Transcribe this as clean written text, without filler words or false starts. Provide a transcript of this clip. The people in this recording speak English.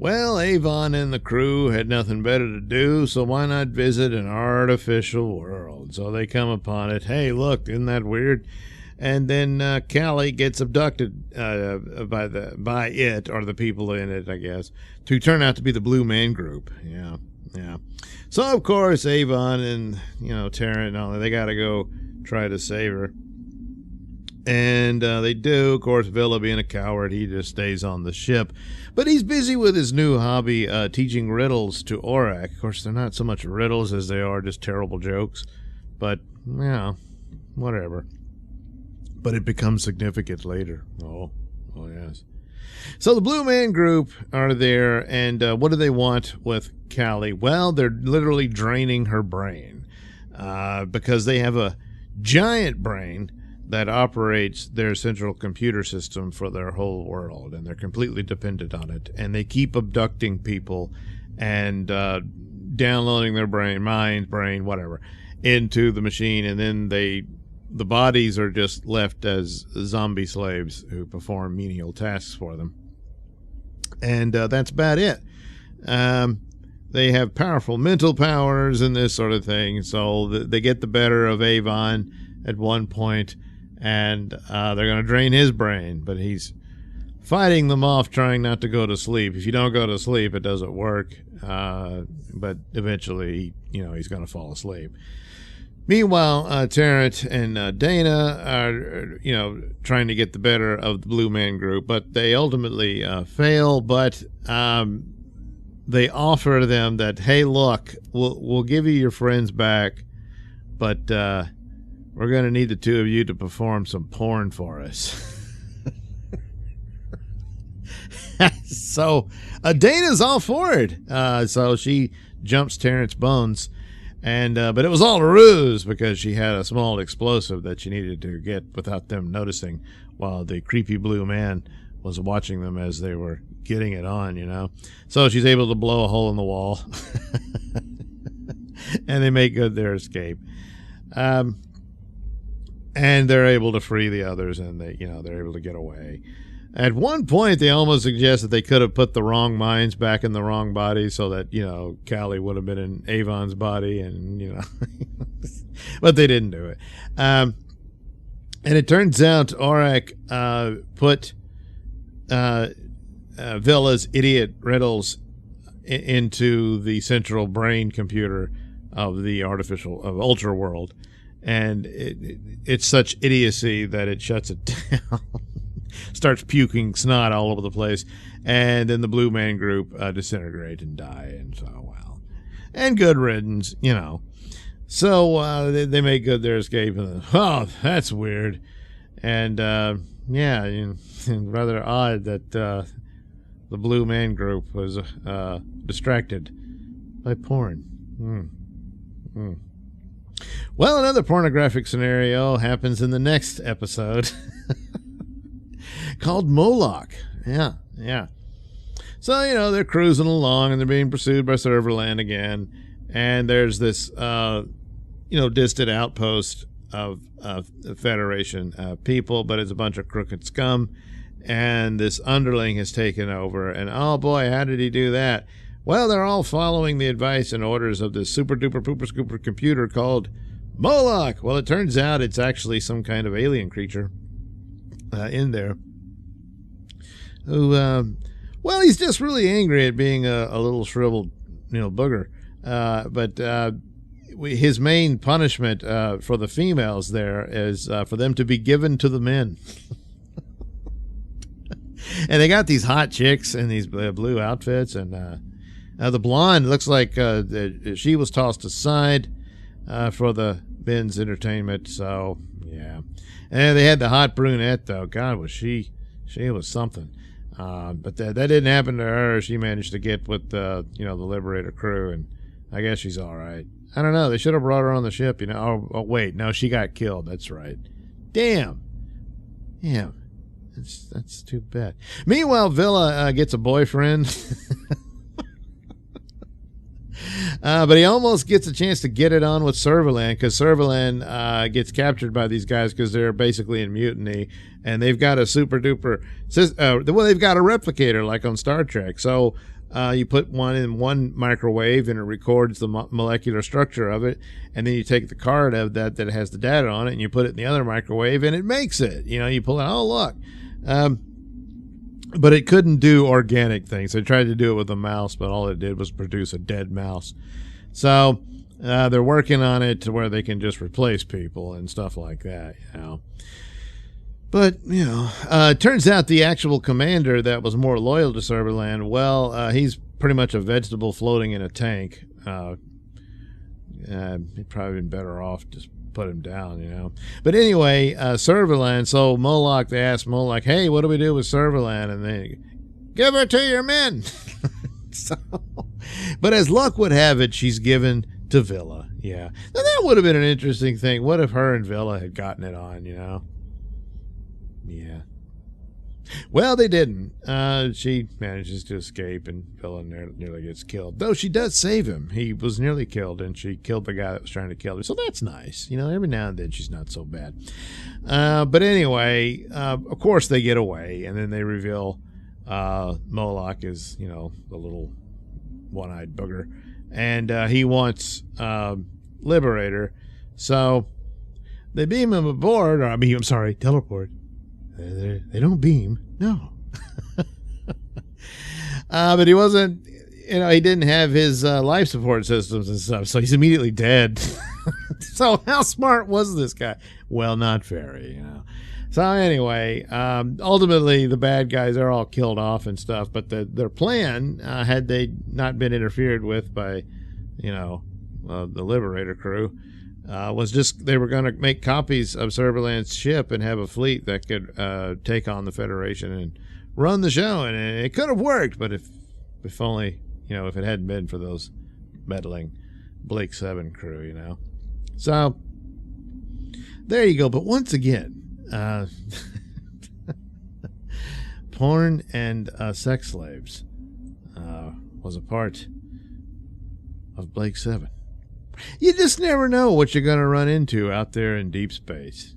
Well, Avon and the crew had nothing better to do, so why not visit an artificial world? So they come upon it. Hey, look, isn't that weird? And then Callie gets abducted by it, or the people in it, I guess, to turn out to be the Blue Man Group. Yeah. So, of course, Avon and, Tarrant and all that, they got to go try to save her. And they do. Of course, Villa, being a coward, he just stays on the ship. But he's busy with his new hobby, teaching riddles to Aurak. Of course, they're not so much riddles as they are just terrible jokes. But, whatever. But it becomes significant later. Oh, yes. So the Blue Man Group are there, and what do they want with Callie? Well, they're literally draining her brain because they have a giant brain that operates their central computer system for their whole world, and they're completely dependent on it. And they keep abducting people and downloading their brain, whatever, into the machine, and then the bodies are just left as zombie slaves who perform menial tasks for them. And that's about it. They have powerful mental powers and this sort of thing, so they get the better of Avon at one point, and they're going to drain his brain, but he's fighting them off, trying not to go to sleep. If you don't go to sleep, it doesn't work, but eventually, he's going to fall asleep. Meanwhile, Tarrant and Dana are, trying to get the better of the Blue Man Group, but they ultimately fail. But they offer them that, hey, look, we'll give you your friends back, but we're going to need the two of you to perform some porn for us. So Dana's all for it. So she jumps Tarrant's bones. And but it was all a ruse because she had a small explosive that she needed to get without them noticing, while the creepy blue man was watching them as they were getting it on, So she's able to blow a hole in the wall. And they make good their escape. And they're able to free the others, and they're able to get away. At one point, they almost suggest that they could have put the wrong minds back in the wrong body so that, Callie would have been in Avon's body, and, but they didn't do it. And it turns out Aurak put Villa's idiot riddles into the central brain computer of the Ultraworld, and it's such idiocy that it shuts it down. Starts puking snot all over the place, and then the Blue Man Group disintegrate and die, and so, well, and good riddance, So they make good their escape, and that's weird, and rather odd that the Blue Man Group was distracted by porn. Well, another pornographic scenario happens in the next episode. Called Moloch. Yeah. So, they're cruising along, and they're being pursued by Serverland again. And there's this, distant outpost of Federation people, but it's a bunch of crooked scum. And this underling has taken over. And, oh, boy, how did he do that? Well, they're all following the advice and orders of this super-duper pooper-scooper computer called Moloch. Well, it turns out it's actually some kind of alien creature in there. Who, he's just really angry at being a little shriveled, booger. But his main punishment for the females there is for them to be given to the men. And they got these hot chicks in these blue outfits, and the blonde looks like she was tossed aside for the men's entertainment. So, yeah. And they had the hot brunette, though. God, was she was something. But that didn't happen to her. She managed to get with the Liberator crew, and I guess she's all right. I don't know. They should have brought her on the ship, Oh, wait. No, she got killed. That's right. Damn. That's too bad. Meanwhile, Villa gets a boyfriend. But he almost gets a chance to get it on with Serverland, because Serverland gets captured by these guys because they're basically in mutiny, and they've got a super duper they've got a replicator like on Star Trek. So You put one in one microwave and it records the molecular structure of it, and then you take the card of that has the data on it and you put it in the other microwave and it makes it. You pull it, oh look. But it couldn't do organic things. They tried to do it with a mouse, but all it did was produce a dead mouse. So they're working on it to where they can just replace people and stuff like that, But, it turns out the actual commander that was more loyal to Serverland, well, he's pretty much a vegetable floating in a tank. He'd probably been better off just put him down, But anyway, Serverland, so Moloch, they asked Moloch, hey, what do we do with Serverland? And they, give her to your men. But as luck would have it, she's given to Villa. Yeah. Now that would have been an interesting thing. What if her and Villa had gotten it on, Yeah. Well, they didn't. She manages to escape, and Villa nearly gets killed. Though she does save him. He was nearly killed, and she killed the guy that was trying to kill her. So that's nice. Every now and then she's not so bad. But anyway, of course they get away, and then they reveal Moloch is, the little one-eyed booger, and he wants Liberator. So they beam him aboard, teleport. They don't beam, no. But he wasn't, he didn't have his life support systems and stuff, so he's immediately dead. So how smart was this guy? Well, not very, So anyway, ultimately the bad guys are all killed off and stuff, but their plan, had they not been interfered with by, the Liberator crew, was just they were going to make copies of Serverland's ship and have a fleet that could take on the Federation and run the show. And it could have worked, but if only, if it hadn't been for those meddling Blake 7 crew, So there you go. But once again, porn and sex slaves was a part of Blake 7. You just never know what you're going to run into out there in deep space.